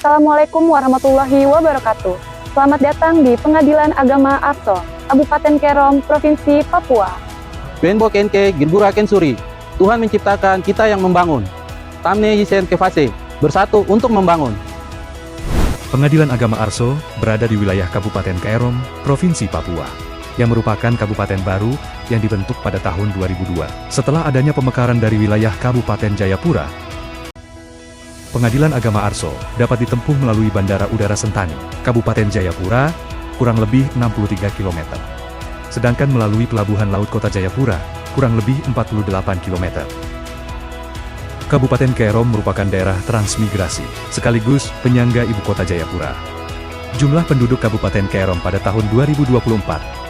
Assalamualaikum warahmatullahi wabarakatuh. Selamat datang di Pengadilan Agama Arso, Kabupaten Kerom, Provinsi Papua. Benbo Kenke Girbura Kensuri, Tuhan menciptakan kita yang membangun. Tamne Yisen Kefase, bersatu untuk membangun. Pengadilan Agama Arso berada di wilayah Kabupaten Kerom, Provinsi Papua, yang merupakan kabupaten baru yang dibentuk pada tahun 2002. Setelah adanya pemekaran dari wilayah Kabupaten Jayapura, Pengadilan Agama Arso dapat ditempuh melalui Bandara Udara Sentani, Kabupaten Jayapura, kurang lebih 63 km. Sedangkan melalui Pelabuhan Laut Kota Jayapura, kurang lebih 48 km. Kabupaten Kerom merupakan daerah transmigrasi, sekaligus penyangga ibu kota Jayapura. Jumlah penduduk Kabupaten Kerom pada tahun 2024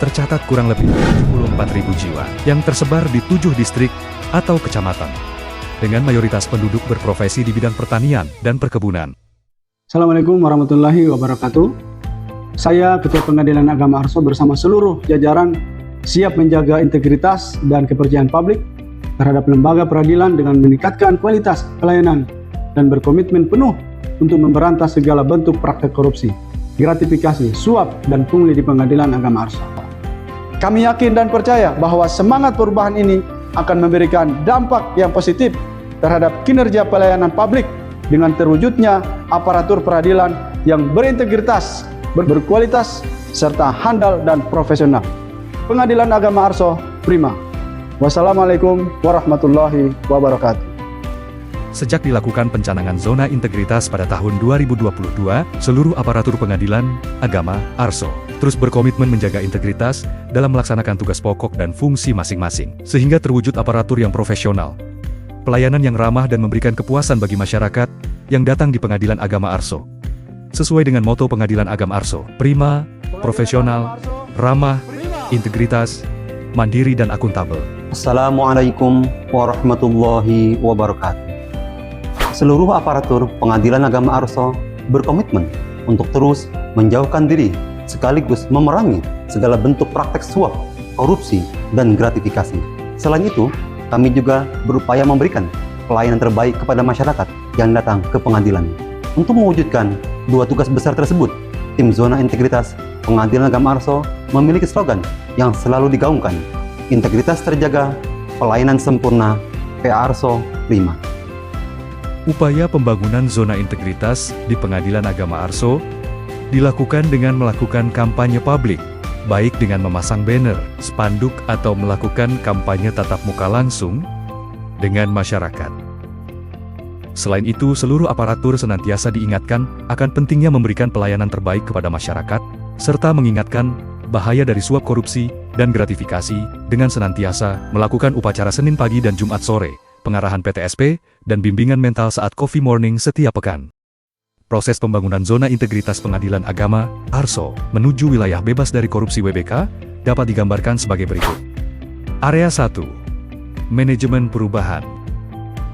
tercatat kurang lebih 74.000 jiwa, yang tersebar di 7 distrik atau kecamatan, dengan mayoritas penduduk berprofesi di bidang pertanian dan perkebunan. Assalamualaikum warahmatullahi wabarakatuh. Saya Ketua Pengadilan Agama Arso bersama seluruh jajaran siap menjaga integritas dan kepercayaan publik terhadap lembaga peradilan dengan meningkatkan kualitas pelayanan dan berkomitmen penuh untuk memberantas segala bentuk praktek korupsi, gratifikasi, suap, dan pungli di Pengadilan Agama Arso. Kami yakin dan percaya bahwa semangat perubahan ini akan memberikan dampak yang positif terhadap kinerja pelayanan publik dengan terwujudnya aparatur peradilan yang berintegritas, berkualitas, serta handal dan profesional. Pengadilan Agama Arso prima. Wassalamualaikum warahmatullahi wabarakatuh. Sejak dilakukan pencanangan zona integritas pada tahun 2022, seluruh aparatur Pengadilan Agama Arso terus berkomitmen menjaga integritas dalam melaksanakan tugas pokok dan fungsi masing-masing, sehingga terwujud aparatur yang profesional, pelayanan yang ramah dan memberikan kepuasan bagi masyarakat yang datang di Pengadilan Agama Arso. Sesuai dengan moto Pengadilan Agama Arso, prima, profesional, ramah, integritas, mandiri dan akuntabel. Assalamualaikum warahmatullahi wabarakatuh. Seluruh aparatur Pengadilan Agama Arso berkomitmen untuk terus menjauhkan diri sekaligus memerangi segala bentuk praktek suap, korupsi, dan gratifikasi. Selain itu, kami juga berupaya memberikan pelayanan terbaik kepada masyarakat yang datang ke pengadilan. Untuk mewujudkan dua tugas besar tersebut, tim Zona Integritas Pengadilan Agama Arso memiliki slogan yang selalu digaungkan, integritas terjaga, pelayanan sempurna, PA Arso prima. Upaya pembangunan zona integritas di Pengadilan Agama Arso dilakukan dengan melakukan kampanye publik, baik dengan memasang banner, spanduk, atau melakukan kampanye tatap muka langsung dengan masyarakat. Selain itu, seluruh aparatur senantiasa diingatkan akan pentingnya memberikan pelayanan terbaik kepada masyarakat, serta mengingatkan bahaya dari suap korupsi dan gratifikasi dengan senantiasa melakukan upacara Senin pagi dan Jumat sore, pengarahan PTSP, dan bimbingan mental saat coffee morning setiap pekan. Proses pembangunan zona integritas Pengadilan Agama Arso menuju wilayah bebas dari korupsi WBK dapat digambarkan sebagai berikut. Area 1. Manajemen perubahan.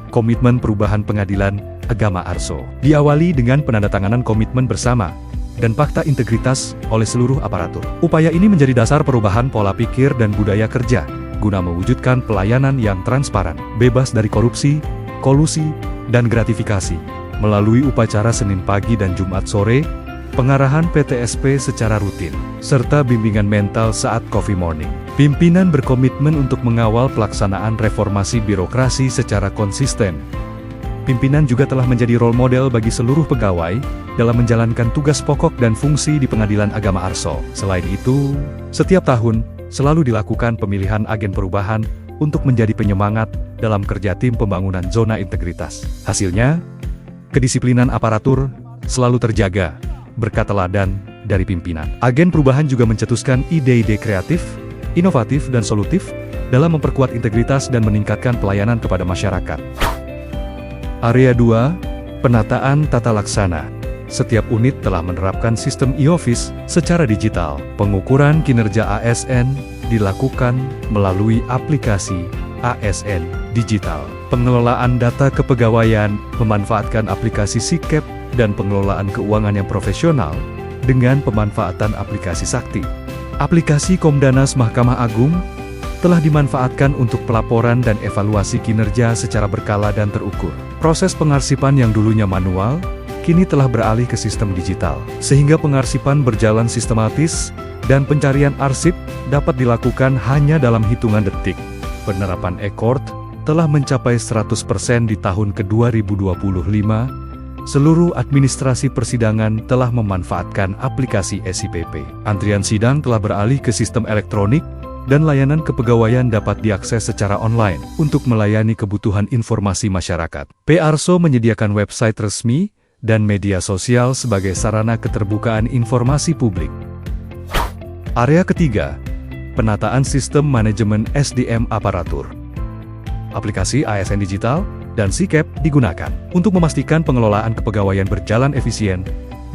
Komitmen perubahan Pengadilan Agama Arso diawali dengan penandatanganan komitmen bersama dan fakta integritas oleh seluruh aparatur. Upaya ini menjadi dasar perubahan pola pikir dan budaya kerja guna mewujudkan pelayanan yang transparan, bebas dari korupsi, kolusi, dan gratifikasi. Melalui upacara Senin pagi dan Jumat sore, pengarahan PTSP secara rutin, serta bimbingan mental saat coffee morning. Pimpinan berkomitmen untuk mengawal pelaksanaan reformasi birokrasi secara konsisten. Pimpinan juga telah menjadi role model bagi seluruh pegawai dalam menjalankan tugas pokok dan fungsi di Pengadilan Agama Arso. Selain itu, setiap tahun selalu dilakukan pemilihan agen perubahan untuk menjadi penyemangat dalam kerja tim pembangunan zona integritas. Hasilnya, kedisiplinan aparatur selalu terjaga berkat teladan dari pimpinan. Agen perubahan juga mencetuskan ide-ide kreatif, inovatif, dan solutif dalam memperkuat integritas dan meningkatkan pelayanan kepada masyarakat. Area 2, penataan tata laksana. Setiap unit telah menerapkan sistem e-office secara digital. Pengukuran kinerja ASN dilakukan melalui aplikasi ASN digital. Pengelolaan data kepegawaian memanfaatkan aplikasi SICAP dan pengelolaan keuangan yang profesional dengan pemanfaatan aplikasi Sakti. Aplikasi Komdanas Mahkamah Agung telah dimanfaatkan untuk pelaporan dan evaluasi kinerja secara berkala dan terukur. Proses pengarsipan yang dulunya manual, kini telah beralih ke sistem digital, sehingga pengarsipan berjalan sistematis dan pencarian arsip dapat dilakukan hanya dalam hitungan detik. Penerapan e-court telah mencapai 100% di tahun ke-2025. Seluruh administrasi persidangan telah memanfaatkan aplikasi SIPP. Antrian sidang telah beralih ke sistem elektronik, dan layanan kepegawaian dapat diakses secara online untuk melayani kebutuhan informasi masyarakat. P-Arso menyediakan website resmi dan media sosial sebagai sarana keterbukaan informasi publik. Area ketiga, penataan sistem manajemen SDM aparatur. Aplikasi ASN Digital dan SICAP digunakan untuk memastikan pengelolaan kepegawaian berjalan efisien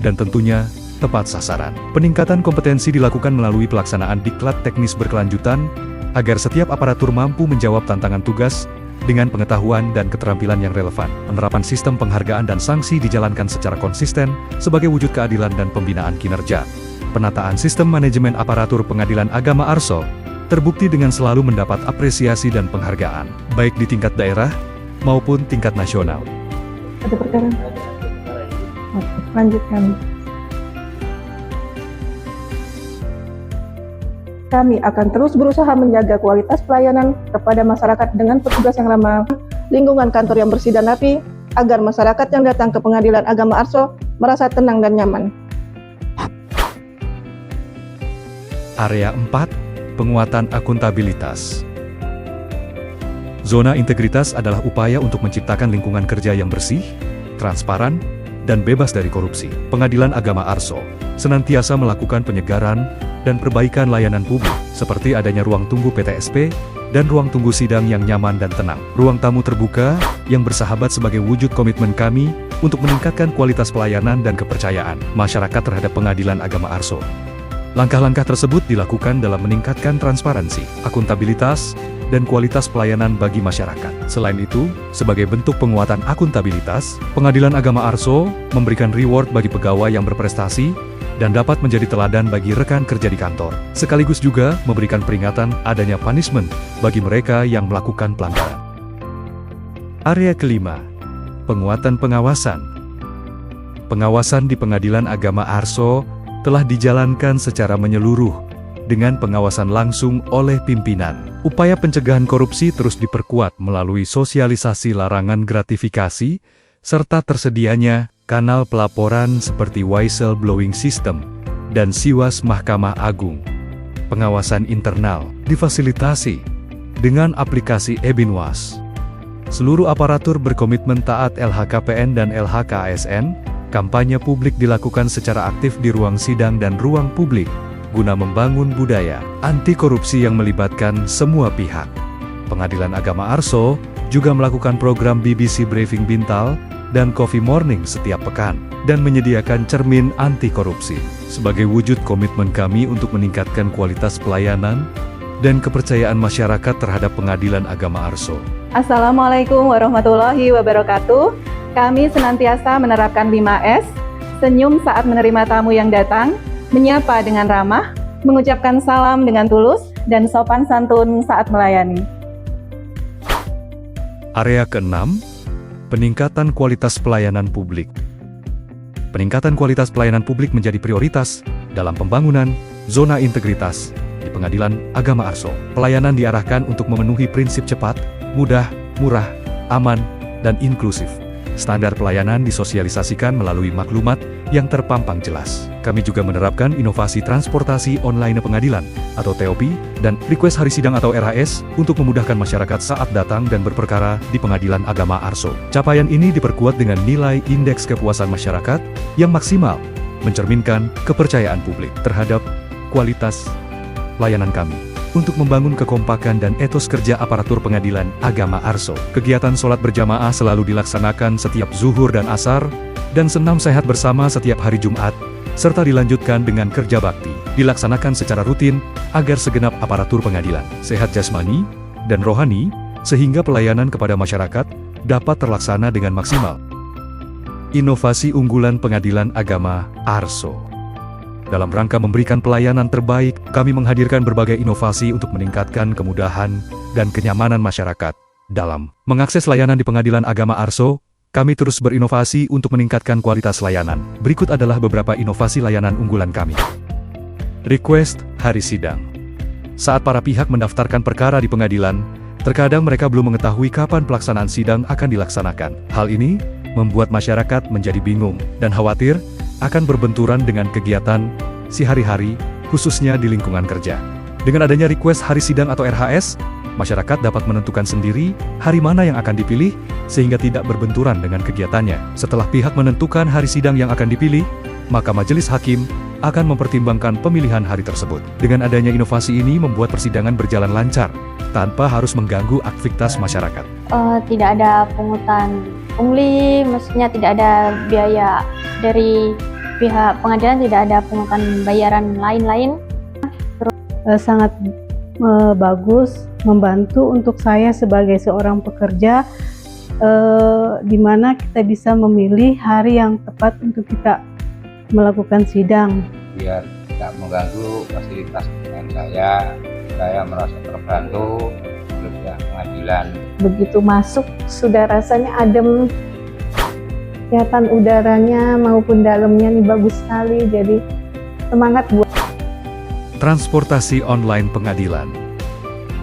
dan tentunya tepat sasaran. Peningkatan kompetensi dilakukan melalui pelaksanaan diklat teknis berkelanjutan agar setiap aparatur mampu menjawab tantangan tugas dengan pengetahuan dan keterampilan yang relevan. Penerapan sistem penghargaan dan sanksi dijalankan secara konsisten sebagai wujud keadilan dan pembinaan kinerja. Penataan sistem manajemen aparatur Pengadilan Agama Arso terbukti dengan selalu mendapat apresiasi dan penghargaan, baik di tingkat daerah maupun tingkat nasional. Ada perkara? Lanjutkan. Kami akan terus berusaha menjaga kualitas pelayanan kepada masyarakat dengan petugas yang ramah, lingkungan kantor yang bersih dan rapi, agar masyarakat yang datang ke Pengadilan Agama Arso merasa tenang dan nyaman. Area 4, penguatan akuntabilitas. Zona integritas adalah upaya untuk menciptakan lingkungan kerja yang bersih, transparan, dan bebas dari korupsi. Pengadilan Agama Arso senantiasa melakukan penyegaran dan perbaikan layanan publik, seperti adanya ruang tunggu PTSP dan ruang tunggu sidang yang nyaman dan tenang. Ruang tamu terbuka yang bersahabat sebagai wujud komitmen kami untuk meningkatkan kualitas pelayanan dan kepercayaan masyarakat terhadap Pengadilan Agama Arso. Langkah-langkah tersebut dilakukan dalam meningkatkan transparansi, akuntabilitas, dan kualitas pelayanan bagi masyarakat. Selain itu, sebagai bentuk penguatan akuntabilitas, Pengadilan Agama Arso memberikan reward bagi pegawai yang berprestasi dan dapat menjadi teladan bagi rekan kerja di kantor. Sekaligus juga memberikan peringatan adanya punishment bagi mereka yang melakukan pelanggaran. Area kelima, penguatan pengawasan. Pengawasan di Pengadilan Agama Arso telah dijalankan secara menyeluruh dengan pengawasan langsung oleh pimpinan. Upaya pencegahan korupsi terus diperkuat melalui sosialisasi larangan gratifikasi, serta tersedianya kanal pelaporan seperti whistleblowing system dan Siwas Mahkamah Agung. Pengawasan internal difasilitasi dengan aplikasi eBinwas. Seluruh aparatur berkomitmen taat LHKPN dan LHKASN. Kampanye publik dilakukan secara aktif di ruang sidang dan ruang publik, guna membangun budaya anti korupsi yang melibatkan semua pihak. Pengadilan Agama Arso juga melakukan program BBC Briefing Bintal dan Coffee Morning setiap pekan, dan menyediakan cermin anti korupsi. Sebagai wujud komitmen kami untuk meningkatkan kualitas pelayanan dan kepercayaan masyarakat terhadap Pengadilan Agama Arso. Assalamualaikum warahmatullahi wabarakatuh. Kami senantiasa menerapkan 5S, senyum saat menerima tamu yang datang, menyapa dengan ramah, mengucapkan salam dengan tulus, dan sopan santun saat melayani. Area ke-6, peningkatan kualitas pelayanan publik. Peningkatan kualitas pelayanan publik menjadi prioritas dalam pembangunan zona integritas di Pengadilan Agama Arso. Pelayanan diarahkan untuk memenuhi prinsip cepat, mudah, murah, aman, dan inklusif. Standar pelayanan disosialisasikan melalui maklumat yang terpampang jelas. Kami juga menerapkan inovasi transportasi online pengadilan atau TOP dan request hari sidang atau RHS untuk memudahkan masyarakat saat datang dan berperkara di Pengadilan Agama Arso. Capaian ini diperkuat dengan nilai indeks kepuasan masyarakat yang maksimal, mencerminkan kepercayaan publik terhadap kualitas layanan kami. Untuk membangun kekompakan dan etos kerja aparatur Pengadilan Agama Arso, kegiatan sholat berjamaah selalu dilaksanakan setiap zuhur dan asar, dan senam sehat bersama setiap hari Jumat, serta dilanjutkan dengan kerja bakti, dilaksanakan secara rutin agar segenap aparatur pengadilan sehat jasmani dan rohani, sehingga pelayanan kepada masyarakat dapat terlaksana dengan maksimal. Inovasi unggulan Pengadilan Agama Arso. Dalam rangka memberikan pelayanan terbaik, kami menghadirkan berbagai inovasi untuk meningkatkan kemudahan dan kenyamanan masyarakat. Dalam mengakses layanan di Pengadilan Agama Arso, Kami terus berinovasi untuk meningkatkan kualitas layanan. Berikut adalah beberapa inovasi layanan unggulan kami. Request hari sidang. Saat para pihak mendaftarkan perkara di pengadilan, terkadang mereka belum mengetahui kapan pelaksanaan sidang akan dilaksanakan. Hal ini membuat masyarakat menjadi bingung dan khawatir akan berbenturan dengan kegiatan sehari-hari, khususnya di lingkungan kerja. Dengan adanya request hari sidang atau RHS, masyarakat dapat menentukan sendiri hari mana yang akan dipilih, sehingga tidak berbenturan dengan kegiatannya. Setelah pihak menentukan hari sidang yang akan dipilih, maka majelis hakim akan mempertimbangkan pemilihan hari tersebut. Dengan adanya inovasi ini membuat persidangan berjalan lancar, tanpa harus mengganggu aktivitas masyarakat. Tidak ada pungutan pungli, maksudnya tidak ada biaya dari pihak pengadilan, tidak ada pungutan bayaran lain-lain. Sangat bagus, membantu untuk saya sebagai seorang pekerja, di mana kita bisa memilih hari yang tepat untuk kita melakukan sidang. Biar tidak mengganggu fasilitas dengan saya merasa terbantu kerja pengadilan. Begitu masuk sudah rasanya adem, kelihatan udaranya maupun dalamnya ini bagus sekali, jadi semangat buat. Transportasi online pengadilan.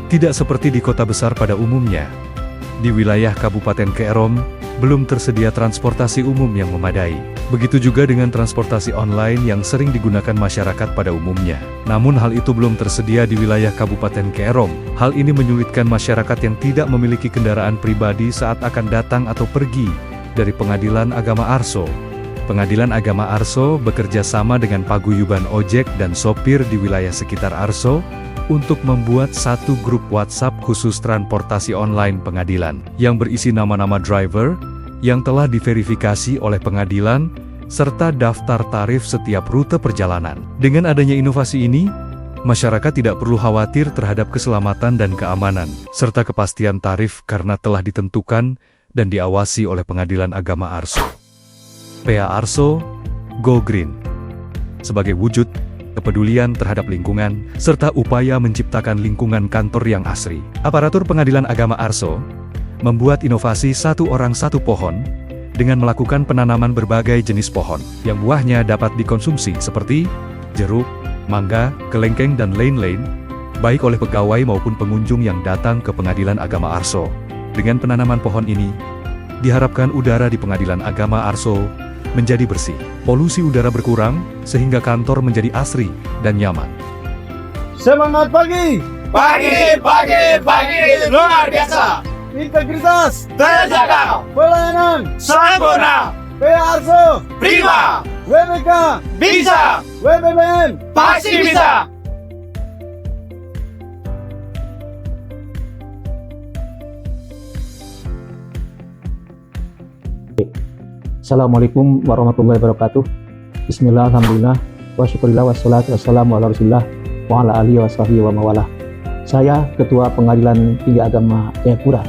Tidak seperti di kota besar pada umumnya, di wilayah Kabupaten Kerom belum tersedia transportasi umum yang memadai. Begitu juga dengan transportasi online yang sering digunakan masyarakat pada umumnya. Namun hal itu belum tersedia di wilayah Kabupaten Kerom. Hal ini menyulitkan masyarakat yang tidak memiliki kendaraan pribadi saat akan datang atau pergi dari Pengadilan Agama Arso. Pengadilan Agama Arso bekerja sama dengan paguyuban ojek dan sopir di wilayah sekitar Arso untuk membuat satu grup WhatsApp khusus transportasi online pengadilan yang berisi nama-nama driver yang telah diverifikasi oleh pengadilan serta daftar tarif setiap rute perjalanan. Dengan adanya inovasi ini, masyarakat tidak perlu khawatir terhadap keselamatan dan keamanan serta kepastian tarif karena telah ditentukan dan diawasi oleh Pengadilan Agama Arso. PA Arso, Go Green. Sebagai wujud kepedulian terhadap lingkungan, serta upaya menciptakan lingkungan kantor yang asri, aparatur Pengadilan Agama Arso membuat inovasi satu orang satu pohon dengan melakukan penanaman berbagai jenis pohon yang buahnya dapat dikonsumsi seperti jeruk, mangga, kelengkeng, dan lain-lain, baik oleh pegawai maupun pengunjung yang datang ke Pengadilan Agama Arso. Dengan penanaman pohon ini, diharapkan udara di Pengadilan Agama Arso menjadi bersih, polusi udara berkurang, sehingga kantor menjadi asri dan nyaman. Semangat pagi! Pagi, pagi, pagi, luar biasa! Integritas terjaga, pelayanan sempurna, PA Arso prima, WBK bisa, WBBM pasti bisa. Assalamualaikum warahmatullahi wabarakatuh. Bismillah, alhamdulillah, wa syukurillah, wassalatu wassalamu ala rasulillah, wa ala alihi wa sahbihi wa mawalah. Saya Ketua Pengadilan Tinggi Agama Jayapura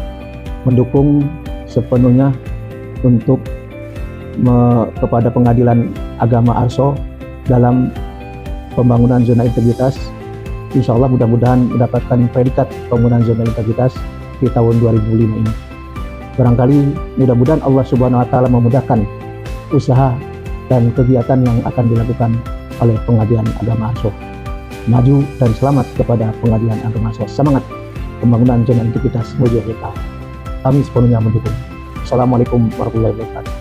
mendukung sepenuhnya untuk kepada Pengadilan Agama Arso dalam pembangunan zona integritas. Insya Allah mudah-mudahan mendapatkan predikat pembangunan zona integritas di tahun 2005 ini. Barangkali mudah-mudahan Allah Subhanahu wa Ta'ala memudahkan usaha dan kegiatan yang akan dilakukan oleh Pengadilan Agama Arso. Maju dan selamat kepada Pengadilan Agama Arso. Semangat pembangunan zona integritas menuju kita. Kami sepenuhnya mendukung. Assalamualaikum warahmatullahi wabarakatuh.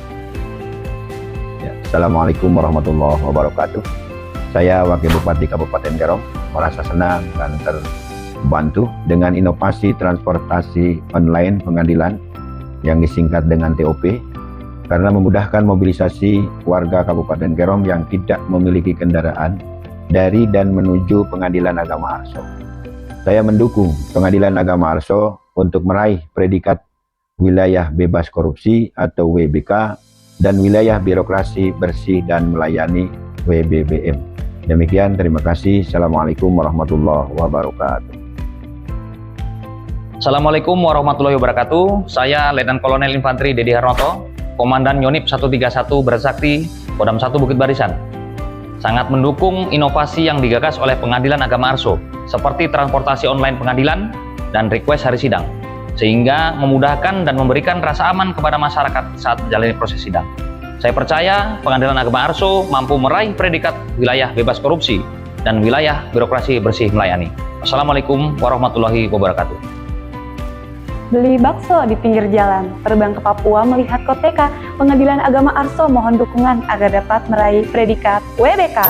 Assalamualaikum warahmatullahi wabarakatuh. Saya Wakil Bupati Kabupaten Kerom merasa senang dan terbantu dengan inovasi transportasi online pengadilan yang disingkat dengan TOP, karena memudahkan mobilisasi warga Kabupaten Kerom yang tidak memiliki kendaraan dari dan menuju Pengadilan Agama Arso. Saya mendukung Pengadilan Agama Arso untuk meraih predikat wilayah bebas korupsi atau WBK dan wilayah birokrasi bersih dan melayani WBBM. Demikian, terima kasih. Assalamualaikum warahmatullahi wabarakatuh. Assalamualaikum warahmatullahi wabarakatuh. Saya Letnan Kolonel Infantri Dedi Harnoto, Komandan Yonif 131 Bersakti, Kodam 1 Bukit Barisan. Sangat mendukung inovasi yang digagas oleh Pengadilan Agama Arso, seperti transportasi online pengadilan dan request hari sidang. sehingga memudahkan dan memberikan rasa aman kepada masyarakat saat menjalani proses sidang. Saya percaya Pengadilan Agama Arso mampu meraih predikat wilayah bebas korupsi dan wilayah birokrasi bersih melayani. Wassalamualaikum warahmatullahi wabarakatuh. Beli bakso di pinggir jalan, terbang ke Papua melihat koteka, Pengadilan Agama Arso mohon dukungan agar dapat meraih predikat WBK.